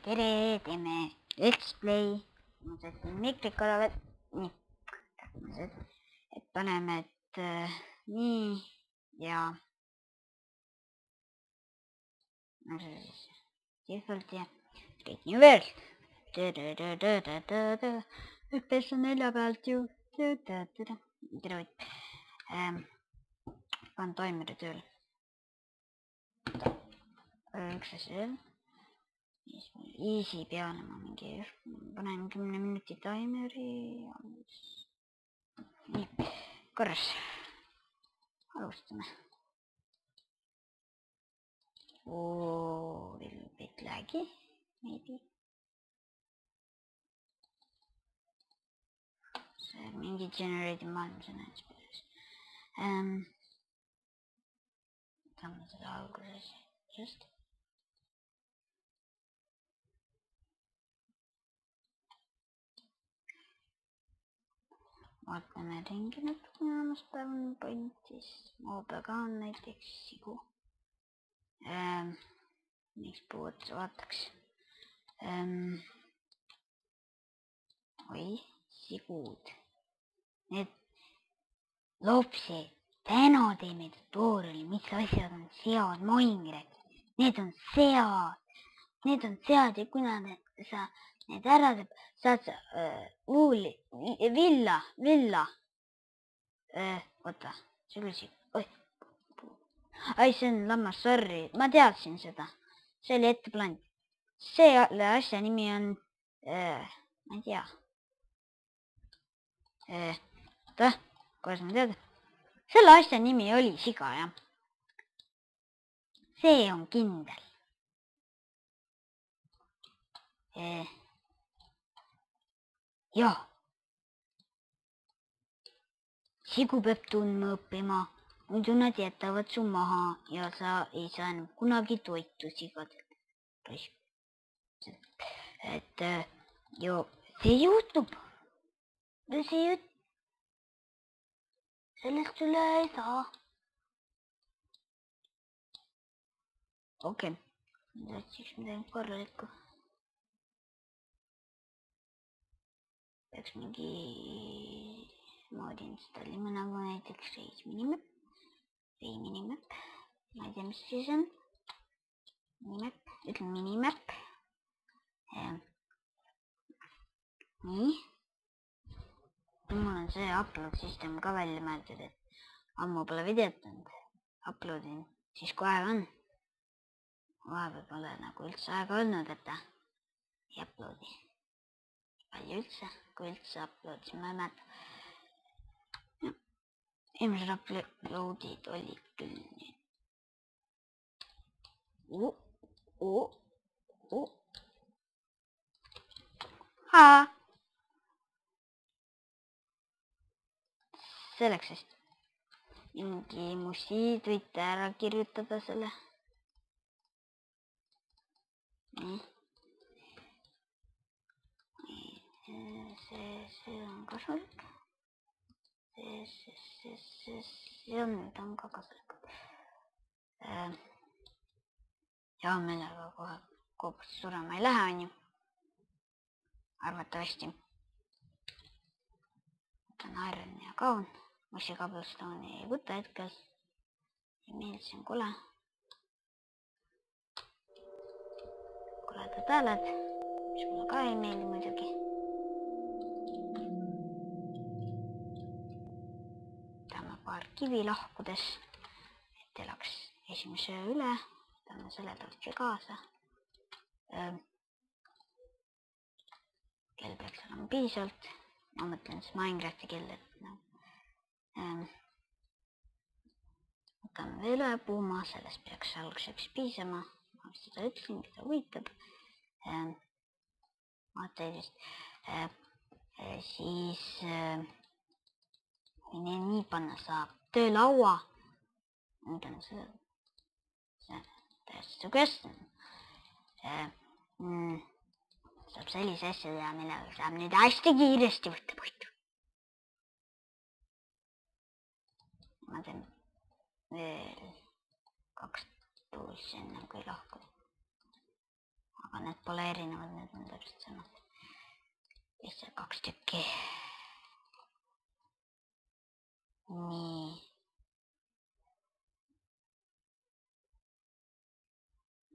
tere, teeme Let's Play. Ma sätin mikrikale, nii, et paneme, et nii ja default ja kõik nii veel. FPS on 4 pealt ju. Tere, panen toimeri tööle. Üks asi veel. Easy peale ma mingi panen 10 minuti taimeri. Nii, korras. Alustame. Oh, little bit laggy, maybe. See mingi generate maailm, see näed päris. Saame seda alguses just. Vaatame ringi natukene aamuspäev on pointis. Moopäega on näiteks sigu. Miks puu otsa vaataks. Oi, sigud. Need lopsed. Täna teeme tutoriali, mis asjad on sead, Minecraft. Need on sead. Need on sead ja kuna sa need ära teeb, saad sa villa. Oota, see oli siin. Ai, see on lammas, sorry. Ma teadsin seda. See oli ette plaan. Selle asja nimi on, ma ei tea. Kuidas ma teada? Selle asja nimi oli siga, jah. See on kindel. Jah. Sigu peab tundma õppima, muidu nad jätavad su maha ja sa ei saa enam kunagi toitu sigadelt. Et jo, see juhtub. Sellest üle ei saa. Okei. Otsiks midagi korralikku. Peaks mingi moodi installima nagu näiteks Race Minimap. Ma ei tea, mis siis on. Ütlen Minimap. Nii. Mul on see upload system ka välja mõeldud, et ammu pole videot olnud. Uploadin siis kui aega on. Vahepeal pole nagu üldse aega olnud, et ta ei uploadi. Palju üldse, kui üldse uploadis, ma ei mäleta. Eelmised uploadid olid küll nüüd. Selleks sest mingi musiid võite ära kirjutada selle. Nii. See on kasulik. See on ka kasulik. Hea meelega kohe koopust surema ei lähe, on ju. Arvatavasti. Võtan Iron ja Kaun. Mussi Cobblestone'i ei võta hetkel. Ei meeldi, see on kole. Koledad hääled, mis mulle ka ei meeldi muidugi. Võtame paar kivi lahkudes, et elaks esimese öö üle. Võtame selle tortsi kaasa. Kell peaks olema piisavalt. Ma mõtlen siis Minecrafti kell, et võtame veel ühe puuma, sellest peaks alguseks piisama. Ma seda ütlen, keda huvitab. Materjalist. Siis nii panna saab töölaua. Nüüd on see täiesti sügest. Saab sellise asja teha, millega saab nüüd hästi kiiresti võtta puitu. Ma teen veel 2 tuulsi enne kui lahku. aga need pole erinevad, need on täpselt samad. Lihtsalt 2 tükki. Nii.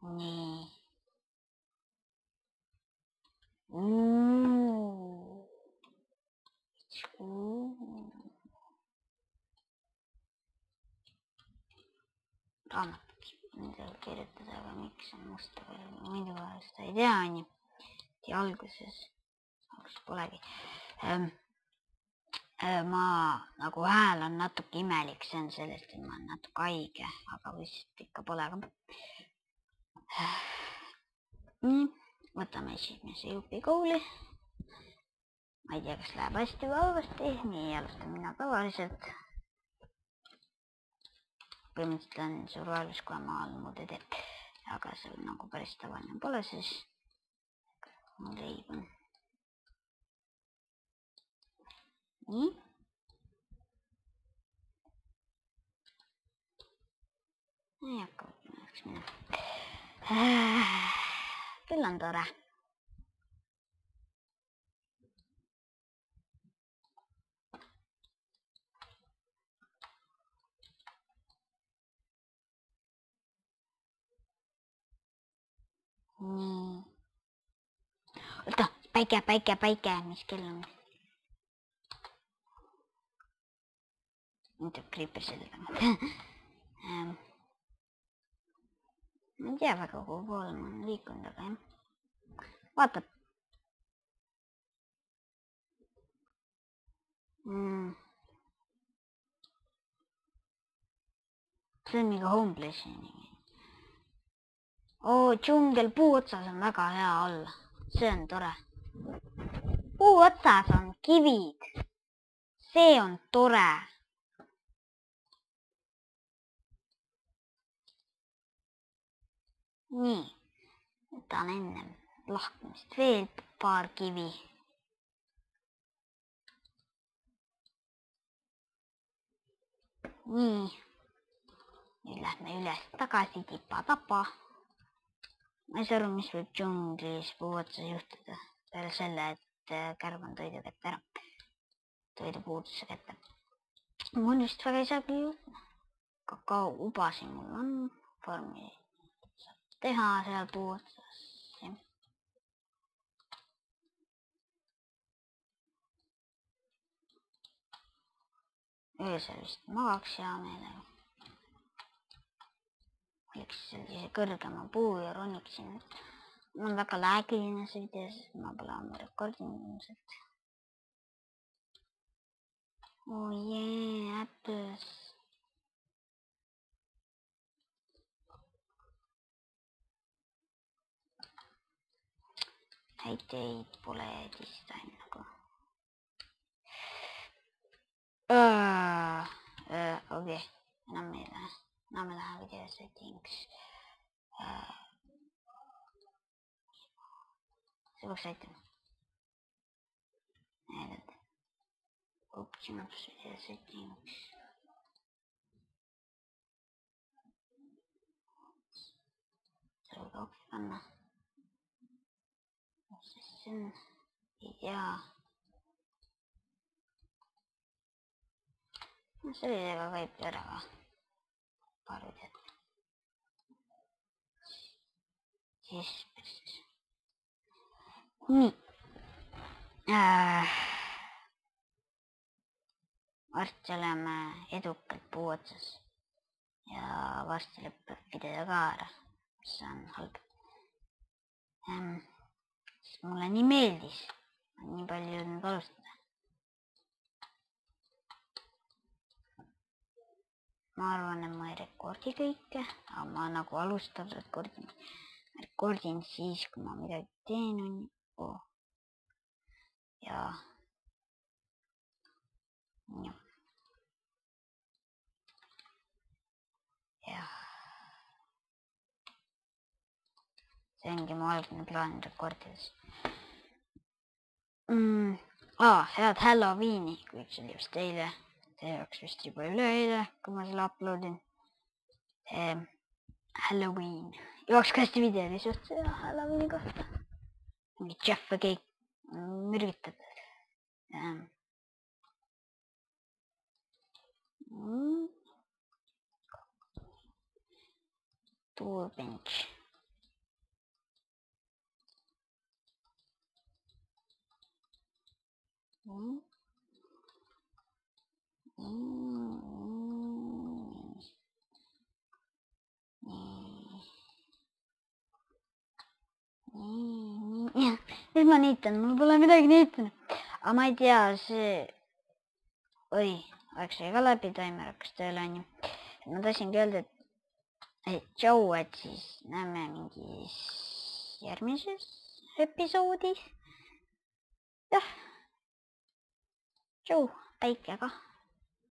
Nii. Raamatut nendel kirjutada, aga miks on musta veel, muidu seda ei tea, nii. Alguses polegi. Ma nagu hääl on natuke imelik, see on sellest, et ma olen natuke haige, aga vist ikka pole ka. Nii, võtame esimese jupi kooli. Ma ei tea, kas läheb hästi või halvasti. Nii, alustan mina tavaliselt. Põhimõtteliselt on survaalus, kui ma muud ei tee. Aga see nagu päris tavaline pole, siis ma leibun. Nii. Ei hakka võtmaks minna. Küll on tore. Nii. Oota, päike, mis kell on? Nüüd tuleb kriipir selle tagant. Ma ei tea väga, kuhu poole ma olen liikunud, aga jah. Vaatab. See on mingi Homeplace'i nimi. Džungel puu otsas on väga hea olla. See on tore. Puu otsas on kivid. See on tore. Nii. Võtan enne lahkumist veel paar kivi. Nii. Nüüd lähme üles tagasi tipa-tapa. Ma ei saa aru, mis võib džunglis puu otsas juhtuda. Peale selle, et kärb on toidu kätte ära. Toidupuuduse kätte. Mul vist väga ei saa küll juhtuda. Kakao ubasi mul on. Farmi saab teha seal puu otsas. Öösel vist magaks hea meelega. Võiks sellise kõrgema puu ja roniksin. Mul on väga läägiline see video, sest ma pole ammu rekordinud ilmselt. Apples. Häid teid pole distain nagu. Okei, enam ei lähe. Enam ei lähe video settings. See peaks aitama. Näidad. Options video settings. See võib hoopis panna. See on idea. Sellisega käib ära ka. Paar videot. Siis päris. Nii. Varsti oleme edukalt puu otsas. Ja varsti lõpeb video ka ära. See on halb. Mulle nii meeldis. Nii palju jõudnud alustada. Ma arvan, et ma ei rekordi kõike, aga ma nagu alustan rekordin. Ma rekordin siis, kui ma midagi teen. Ja. See ongi mu algne plaan rekordides. Head Halloweeni, kui see oli vist eile. See oleks vist juba üleeile, kui ma selle uploadin. Halloween Jooks hästi video lihtsalt see Halloweeni kohta. Mingi Jeff või keegi mürgitatud. Toolbench. Nüüd ma niitan, mul pole midagi niitanud. Aga ma ei tea, see... Oi, aeg sai ka läbi, taimer hakkas tööle, on ju. Ma tahtsingi öelda, et tšau, et siis näeme mingis järgmises episoodis. Jah. Tšau, päike ka.